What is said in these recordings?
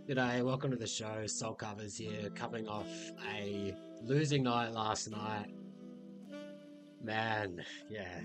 G'day, welcome to the show. Soul Covers here, coming off a losing night last night. Man, yeah,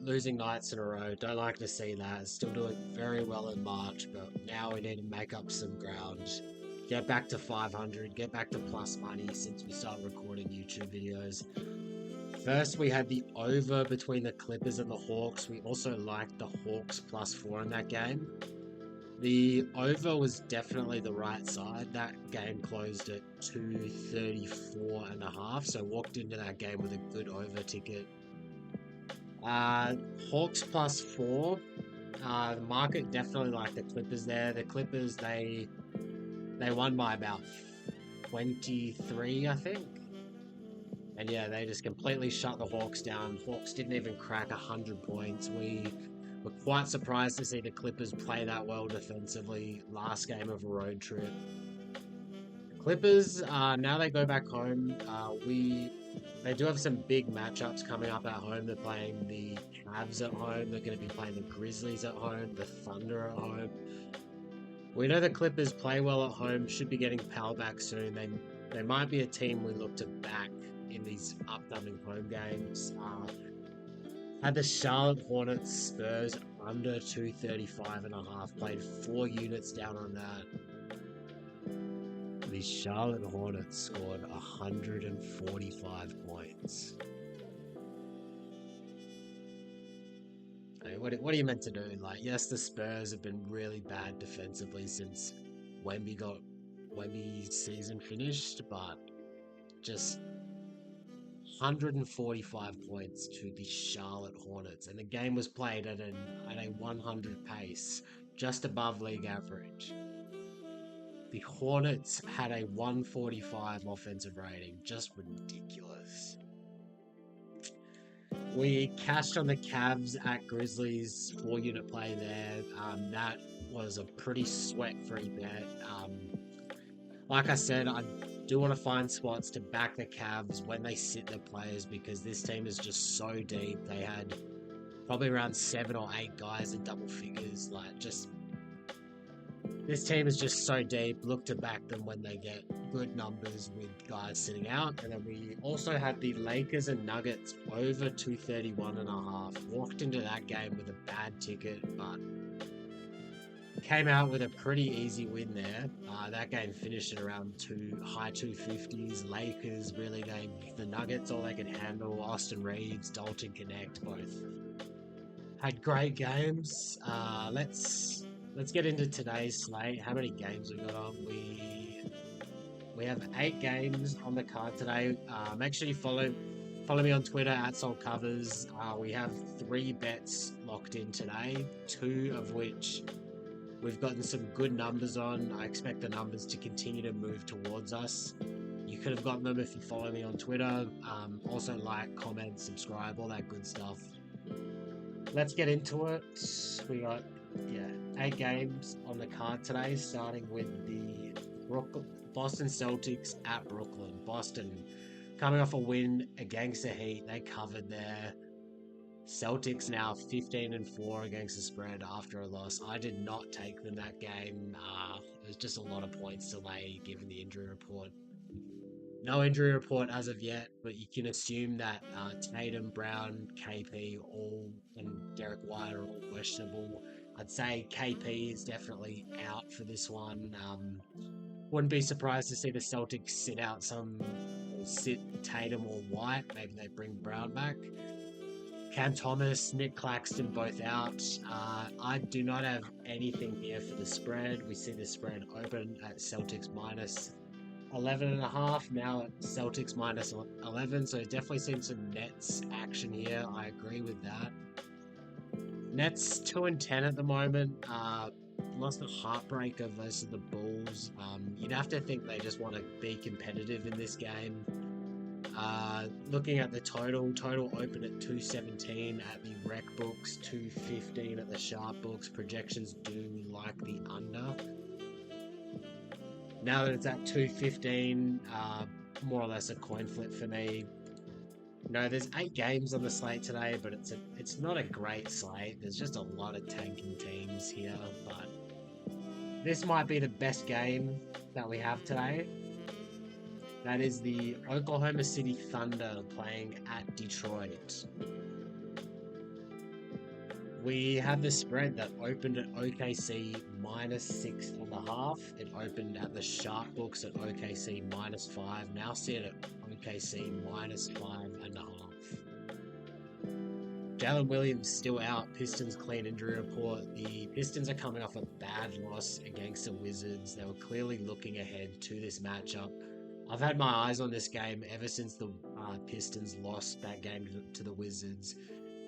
losing nights in a row. Don't like to see that. Still doing very well in March, but now we need to make up some ground. Get back to 500, get back to plus money since we started recording YouTube videos. First, we had the over between the Clippers and the Hawks. We also liked the Hawks +4 in that game. The over was definitely the right side. That game closed at 234 and a half, so walked into that game with a good over ticket. Uh, Hawks +4. The market definitely liked the Clippers there. The Clippers, they won by about 23, I think. And yeah, they just completely shut the Hawks down. Hawks didn't even crack 100 points. We were quite surprised to see the Clippers play that well defensively last game of a road trip. Clippers, now they go back home. They do have some big matchups coming up at home. They're playing the Cavs at home. They're going to be playing the Grizzlies at home, the Thunder at home. We know the Clippers play well at home. Should be getting Powell back soon. They might be a team we look to back in these upcoming home games. Had the Charlotte Hornets Spurs under 235 and a half. Played 4 units down on that. The Charlotte Hornets scored 145 points. Hey, what are you meant to do? Like, yes, the Spurs have been really bad defensively since Wemby's season finished, but just 145 points to the Charlotte Hornets, and the game was played at a 100 pace, just above league average. The Hornets had a 145 offensive rating, just ridiculous. We cashed on the Cavs at Grizzlies 4 unit play there. That was a pretty sweat-free bet. Like I said, I do want to find spots to back the Cavs when they sit their players because this team is just so deep. They had probably around 7 or 8 guys in double figures. This team is just so deep. Look to back them when they get good numbers with guys sitting out. And then we also had the Lakers and Nuggets over 231 and a half. Walked into that game with a bad ticket, but came out with a pretty easy win there. That game finished at around high 250s. Lakers really gave the Nuggets all they could handle. Austin Reeves, Dalton Connect both had great games. Let's get into today's slate. How many games we got on? We have 8 games on the card today. Make sure you follow me on Twitter at Soul Covers. We have 3 bets locked in today, 2 of which we've gotten some good numbers on. I expect the numbers to continue to move towards us. You could have gotten them if you follow me on Twitter. Also like, comment, subscribe, all that good stuff. Let's get into it. We got 8 games on the card today, starting with the Boston Celtics at Brooklyn. Boston coming off a win against the Heat. They covered there. Celtics now 15-4 against the spread after a loss. I did not take them that game. It was just a lot of points to lay given the injury report. No injury report as of yet, but you can assume that Tatum, Brown, KP, and Derek White are all questionable. I'd say KP is definitely out for this one. Wouldn't be surprised to see the Celtics sit Tatum or White. Maybe they bring Brown back. Cam Thomas, Nick Claxton both out. I do not have anything here for the spread. We see the spread open at Celtics minus 11.5. Now at Celtics minus 11. So definitely seen some Nets action here. I agree with that. Nets 2-10 at the moment. Lost a heartbreaker versus the Bulls. You'd have to think they just want to be competitive in this game. Looking at the total opened at 217 at the rec books, 215 at the sharp books. Projections do like the under. Now that it's at 215, more or less a coin flip for me. No, there's 8 games on the slate today, but it's not a great slate. There's just a lot of tanking teams here, but This might be the best game that we have today. That is the Oklahoma City Thunder playing at Detroit. We have the spread that opened at OKC -6.5. It opened at the sharp books at OKC -5. Now see it at OKC -5.5. Jalen Williams still out. Pistons clean injury report. The Pistons are coming off a bad loss against the Wizards. They were clearly looking ahead to this matchup. I've had my eyes on this game ever since the Pistons lost that game to the Wizards.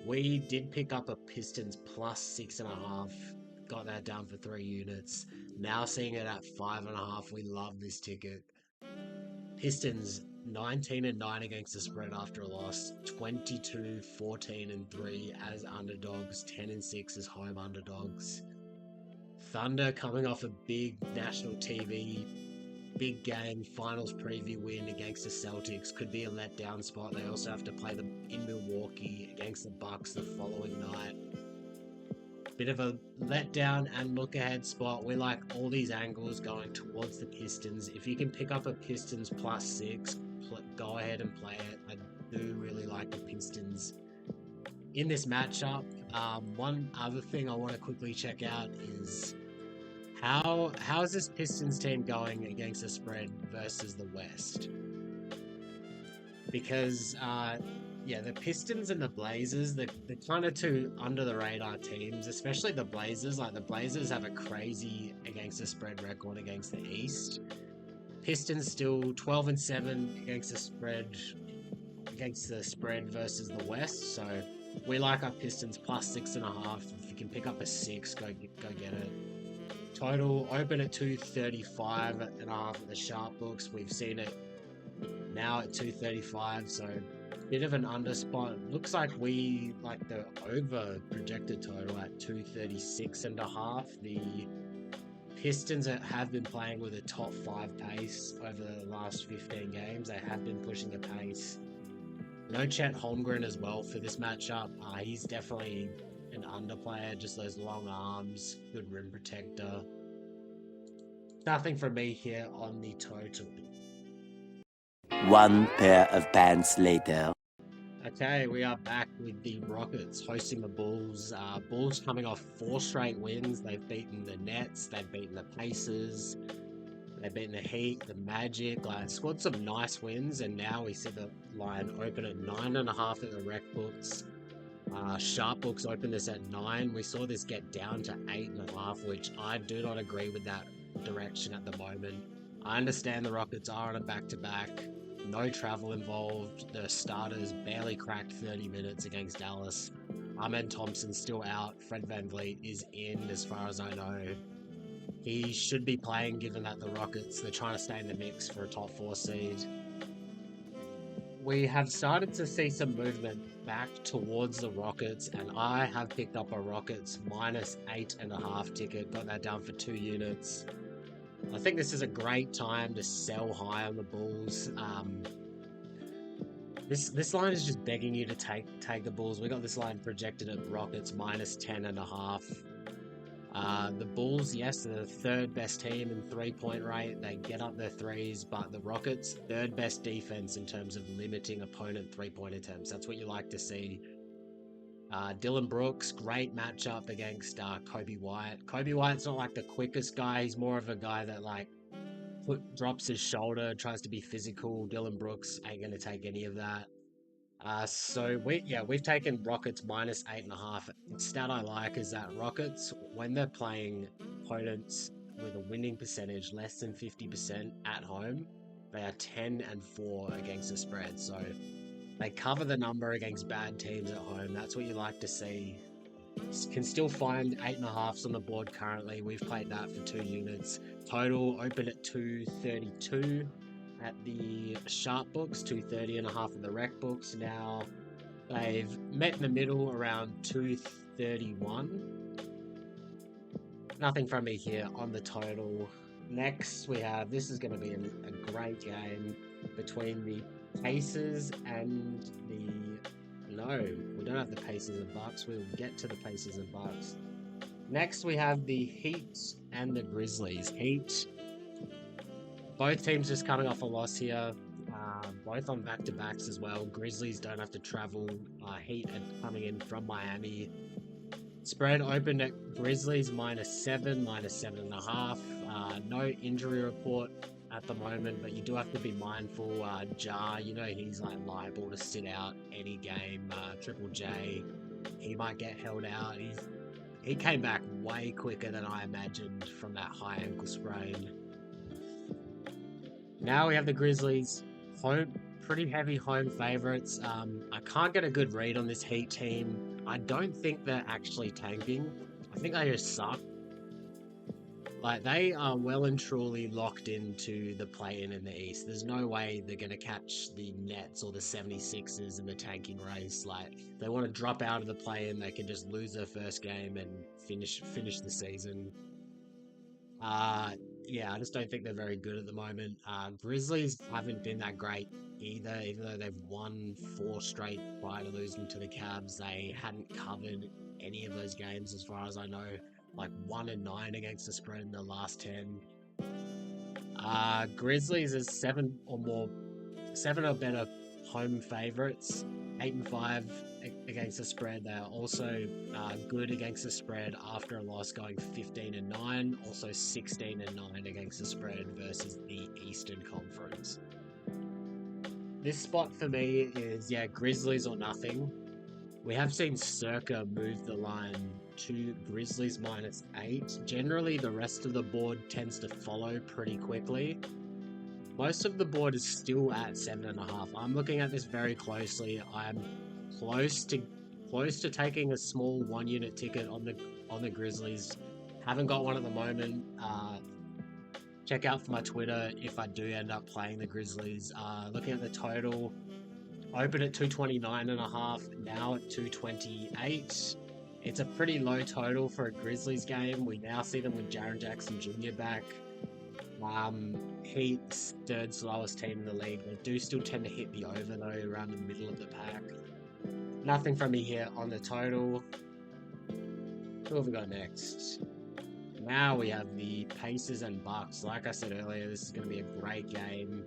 We did pick up a Pistons +6.5. Got that down for 3 units. Now seeing it at 5.5. We love this ticket. Pistons 19-9 against the spread after a loss, 22-14-3 as underdogs, 10-6 as home underdogs. Thunder coming off a big national TV, big game, finals preview win against the Celtics, could be a letdown spot. They also have to play them in Milwaukee against the Bucks the following night. Bit of a letdown and look ahead spot. We like all these angles going towards the Pistons. If you can pick up a Pistons +6, go ahead and play it. I do really like the Pistons in this matchup. One other thing I want to quickly check out is how is this Pistons team going against the spread versus the West? Because the Pistons and the Blazers, they're kind of two under-the-radar teams, especially the Blazers. Like, the Blazers have a crazy against the spread record against the East. Pistons still 12-7 against the spread versus the West. So we like our Pistons +6.5. If you can pick up a 6, go get it. Total open at 235.5 at the sharp books. We've seen it now at 235, so bit of an under spot. Looks like we like the over projected total at 236.5. The Pistons have been playing with a top 5 pace over the last 15 games. They have been pushing the pace. No Chet Holmgren as well for this matchup. He's definitely an under player, just those long arms, good rim protector. Nothing from me here on the total. One pair of pants later. Okay, we are back with the Rockets hosting the Bulls. Bulls coming off 4 straight wins. They've beaten the Nets, they've beaten the Pacers, they've beaten the Heat, the Magic. Scored some nice wins, and now we see the line open at 9.5 at the rec books. Sharp books open this at 9. We saw this get down to 8.5, which I do not agree with that direction at the moment. I understand the Rockets are on a back-to-back. No travel involved. The starters barely cracked 30 minutes against Dallas. Amen Thompson's still out. Fred VanVleet is in, as far as I know. He should be playing, given that the Rockets, they're trying to stay in the mix for a top 4 seed. We have started to see some movement back towards the Rockets, and I have picked up a Rockets -8.5 ticket. Got that down for 2 units. I think this is a great time to sell high on the Bulls. This line is just begging you to take the Bulls. We got this line projected at Rockets -10.5. The Bulls, yes, they're the 3rd best team in 3-point rate. They get up their threes, but the Rockets, 3rd best defense in terms of limiting opponent 3-point attempts. That's what you like to see. Dylan Brooks, great matchup against Kobe White. Kobe White's not like the quickest guy. He's more of a guy that drops his shoulder, tries to be physical. Dylan Brooks ain't going to take any of that. So we've taken Rockets -8.5. The stat I like is that Rockets, when they're playing opponents with a winning percentage less than 50% at home, they are 10-4 against the spread. So they cover the number against bad teams at home. That's what you like to see. Can still find 8.5s on the board currently. We've played that for 2 units. Total open at 232 at the sharp books, 230.5 at the rec books. Now they've met in the middle around 231. Nothing from me here on the total. Next we have, this is going to be a great game between the Pacers and the... No, we don't have the Pacers and Bucks. We'll get to the Pacers and Bucks. Next, we have the Heat and the Grizzlies. Heat, both teams just coming off a loss here. Both on back-to-backs as well. Grizzlies don't have to travel. Heat are coming in from Miami. Spread opened at Grizzlies -7, -7.5. No injury report at the moment, but you do have to be mindful. Jar, he's like liable to sit out any game. Triple J, he might get held out. He came back way quicker than I imagined from that high ankle sprain. Now we have the Grizzlies, home, pretty heavy home favorites. I can't get a good read on this Heat team. I don't think they're actually tanking. I think they just suck. Like, they are well and truly locked into the play-in in the East. There's no way they're going to catch the Nets or the 76ers in the tanking race. Like, they want to drop out of the play-in, they can just lose their first game and finish the season. Yeah, I just don't think they're very good at the moment. Grizzlies haven't been that great either, even though they've won 4 straight prior to losing to the Cavs. They hadn't covered any of those games as far as I know, like 1-9 against the spread in the last 10. Grizzlies is 7 or better home favorites, 8-5 against the spread. They are also good against the spread after a loss, going 15-9, also 16-9 against the spread versus the Eastern Conference. This spot for me is, Grizzlies or nothing. We have seen Circa move the line to Grizzlies -8. Generally, the rest of the board tends to follow pretty quickly. Most of the board is still at 7.5. I'm looking at this very closely. I'm close to taking a small 1-unit ticket on the Grizzlies. Haven't got one at the moment. Check out for my Twitter if I do end up playing the Grizzlies. Looking at the total, open at 229.5, now at 228. It's a pretty low total for a Grizzlies game. We now see them with Jaren Jackson Jr. back. Heat's third slowest team in the league. They do still tend to hit the over though, around the middle of the pack. Nothing from me here on the total. Who have we got next? Now we have the Pacers and Bucks. Like I said earlier, this is going to be a great game.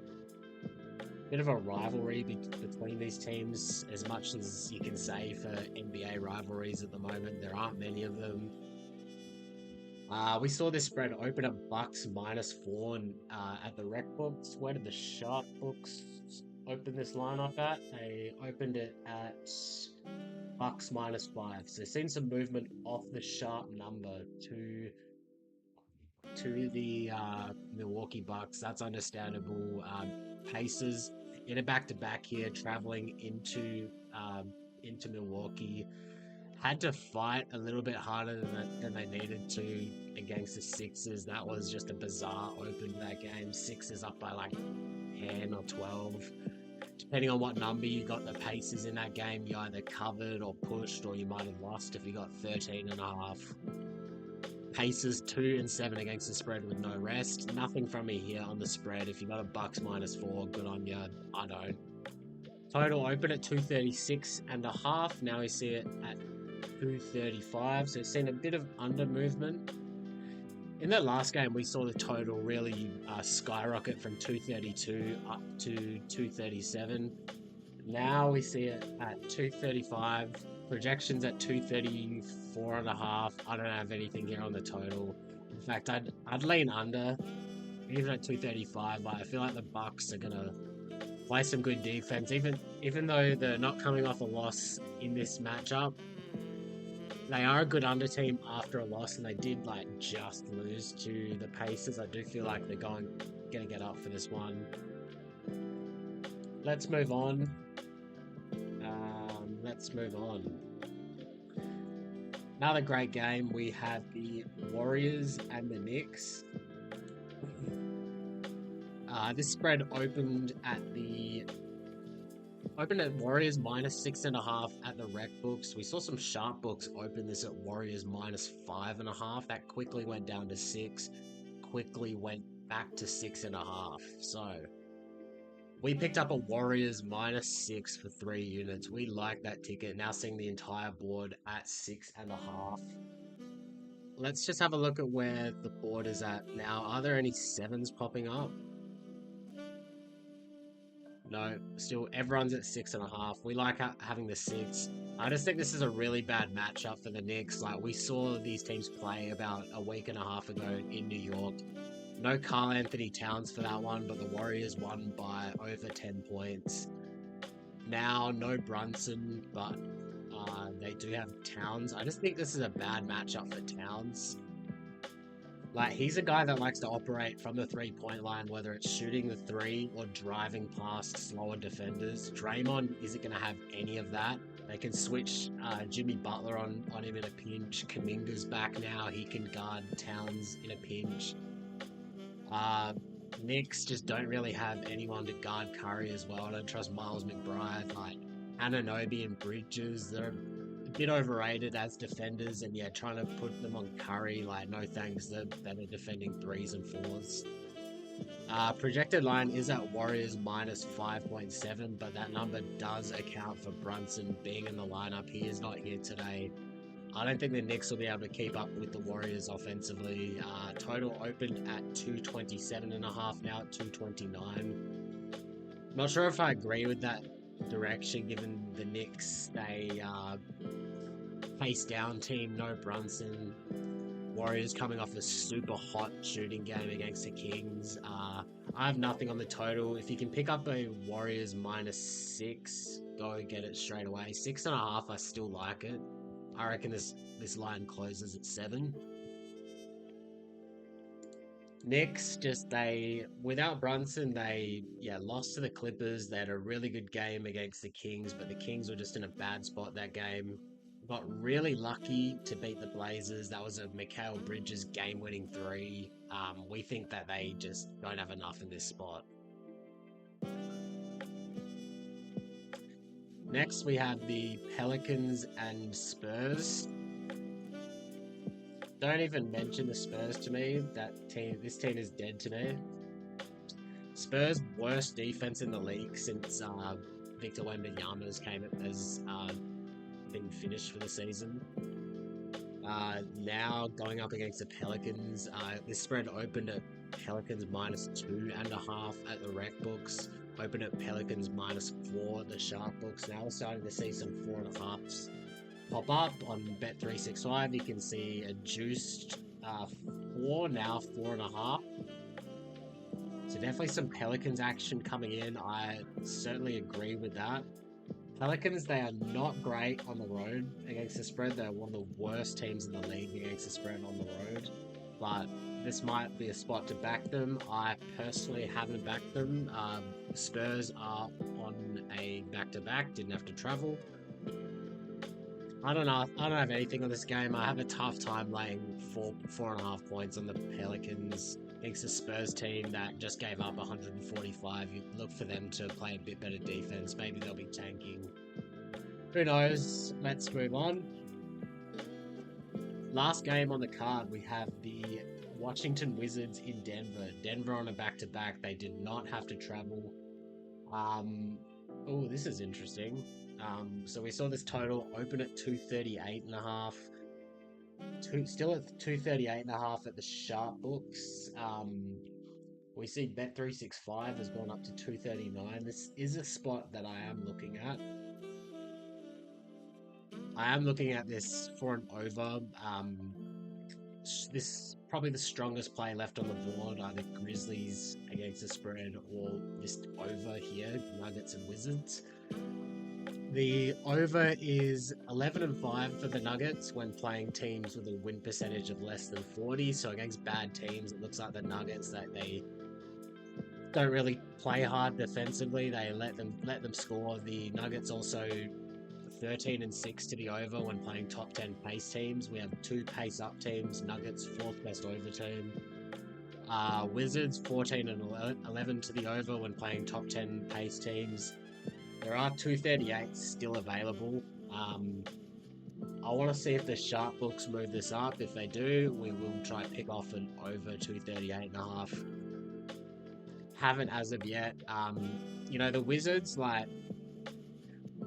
Bit of a rivalry between these teams, as much as you can say for NBA rivalries at the moment. There aren't many of them. We saw this spread open at Bucks -4 and, at the rec books. Where did the sharp books open this line up at? They opened it at Bucks -5. So seen some movement off the sharp number to the Milwaukee Bucks. That's understandable. Pacers in a back-to-back here, traveling into Milwaukee. Had to fight a little bit harder than they needed to against the Sixers. That was just a bizarre open to that game. Sixers up by like 10 or 12. Depending on what number you got the Pacers in that game, you either covered or pushed, or you might have lost if you got 13.5. Pacers 2-7 against the spread with no rest. Nothing from me here on the spread. If you got a Bucks -4, good on you. I don't. Total open at 236.5. Now we see it at 235. So it's seen a bit of under movement. In the last game, we saw the total really skyrocket from 232 up to 237. Now we see it at 235. Projections at 234.5. I don't have anything here on the total. In fact, I'd lean under, even at 235. But I feel like the Bucks are gonna play some good defense, even though they're not coming off a loss in this matchup. They are a good under team after a loss, and they did just lose to the Pacers. I do feel like they're gonna get up for this one. Let's move on. Another great game. We have the Warriors and the Knicks. This spread opened at Warriors -6.5 at the rec books. We saw some sharp books open this at Warriors -5.5. That quickly went down to 6. Quickly went back to 6.5. So we picked up a Warriors -6 for 3 units. We like that ticket. Now seeing the entire board at 6.5. let's just have a look at where the board is at now. Are there any 7s popping up? No, still everyone's at 6.5. We like having the 6. I just think this is a really bad matchup for the Knicks. Like, we saw these teams play about a week and a half ago in New York. No Karl Anthony Towns for that one, but the Warriors won by over 10 points. Now, no Brunson, but they do have Towns. I just think this is a bad matchup for Towns. Like, he's a guy that likes to operate from the 3-point line, whether it's shooting the 3 or driving past slower defenders. Draymond isn't going to have any of that. They can switch Jimmy Butler on him in a pinch. Kuminga's back now. He can guard Towns in a pinch. Knicks just don't really have anyone to guard Curry as well. I don't trust Miles McBride. Like, Anunoby and Bridges, they're a bit overrated as defenders, and yeah, trying to put them on Curry, like, no thanks. They're better defending 3s and 4s. Projected line is at Warriors minus 5.7, but that number does account for Brunson being in the lineup. He is not here today. I don't think the Knicks will be able to keep up with the Warriors offensively. Total opened at 227.5, now at 229. Not sure if I agree with that direction, given the Knicks, they face down team, no Brunson. Warriors coming off a super hot shooting game against the Kings. I have nothing on the total. If you can pick up a Warriors minus 6, go get it straight away. 6.5, I still like it. I reckon this line closes at 7. Knicks, without Brunson, they lost to the Clippers. They had a really good game against the Kings, but the Kings were just in a bad spot that game. Got really lucky to beat the Blazers. That was a Mikal Bridges game-winning 3. We think that they just don't have enough in this spot. Next, we have the Pelicans and Spurs. Don't even mention the Spurs to me. This team is dead to me. Spurs' worst defense in the league since Victor Wembanyama has been finished for the season. Now going up against the Pelicans, this spread opened at Pelicans minus 2.5 at the rec books. Opened at Pelicans minus 4 at the sharp books. Now we're starting to see some 4.5s pop up on Bet365. You can see a juiced 4, now 4.5. So definitely some Pelicans action coming in. I certainly agree with that. Pelicans, they are not great on the road against the spread. They're one of the worst teams in the league against the spread on the road. But this might be a spot to back them. I personally haven't backed them. Spurs are on a back-to-back, didn't have to travel. I don't know. I don't have anything on this game. I have a tough time laying 4.5 points on the Pelicans against the Spurs team that just gave up 145. You look for them to play a bit better defense. Maybe they'll be tanking. Who knows? Let's move on. Last game on the card, we have the Washington Wizards in Denver. Denver on a back-to-back. They did not have to travel. Oh, this is interesting. So we saw this total open at 238.5. Still at 238.5 at the sharp books. We see Bet365 has gone up to 239. This is a spot that I am looking at. I am looking at this for an over. This is probably the strongest play left on the board, either Grizzlies against the spread or this over here, Nuggets and Wizards. The over is 11-5 for the Nuggets when playing teams with a win percentage of less than 40. So against bad teams, it looks like the Nuggets, that they don't really play hard defensively. They let them score. The Nuggets also 13-6 to the over when playing top 10 pace teams. We have 2 pace up teams. Nuggets 4th best over team. Wizards 14-11 to the over when playing top 10 pace teams. There are 238s still available. I want to see if the sharp books move this up. If they do, we will try to pick off an over 238.5. Haven't as of yet. The Wizards, I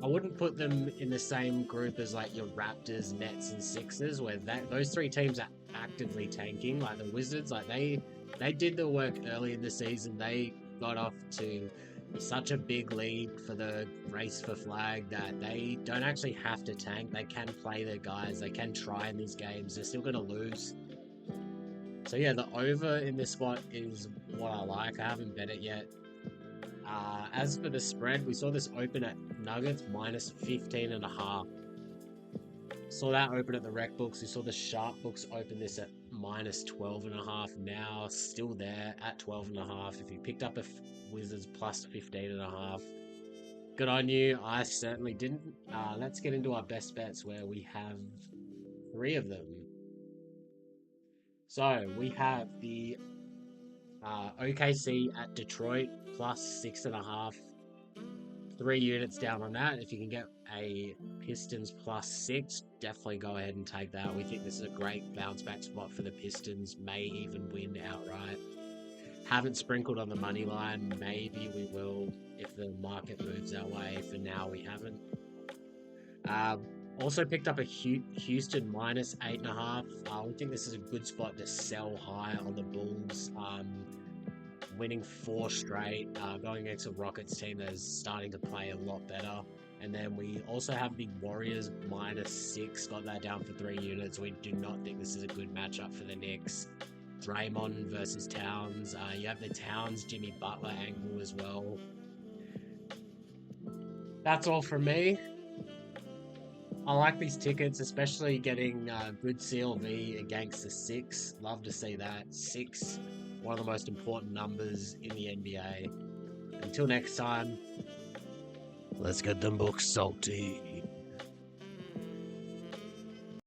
wouldn't put them in the same group as your Raptors, Nets, and Sixers, where those 3 teams are actively tanking. Like the Wizards, like they did the work early in the season. They got off to such a big lead for the race for flag that they don't actually have to tank. They can play their guys. They can try in these games. They're still going to lose. So yeah, the over in this spot is what I like. I haven't bet it yet. As for the spread, we saw this open at Nuggets minus 15.5. Saw that open at the rec books. We saw the sharp books open this at minus 12.5. Now still there at 12.5. If you picked up a Wizards plus 15.5, good on you. I certainly didn't. Let's get into our best bets where we have 3 of them. So we have the OKC at Detroit plus 6.5. 3 units down on that. If you can get a Pistons plus 6, definitely go ahead and take that. We think this is a great bounce back spot for the Pistons. May even win outright. Haven't sprinkled on the money line. Maybe we will if the market moves our way. For now, we haven't. Also picked up a Houston minus 8.5. We think this is a good spot to sell high on the Bulls. Winning 4 straight, going against a Rockets team that is starting to play a lot better. And then we also have the Warriors minus 6, got that down for 3 units. We do not think this is a good matchup for the Knicks. Draymond versus Towns. You have the Towns Jimmy Butler angle as well. That's all from me. I like these tickets, especially getting good CLV against the 6. Love to see that. 6, one of the most important numbers in the NBA. Until next time, let's get them books salty.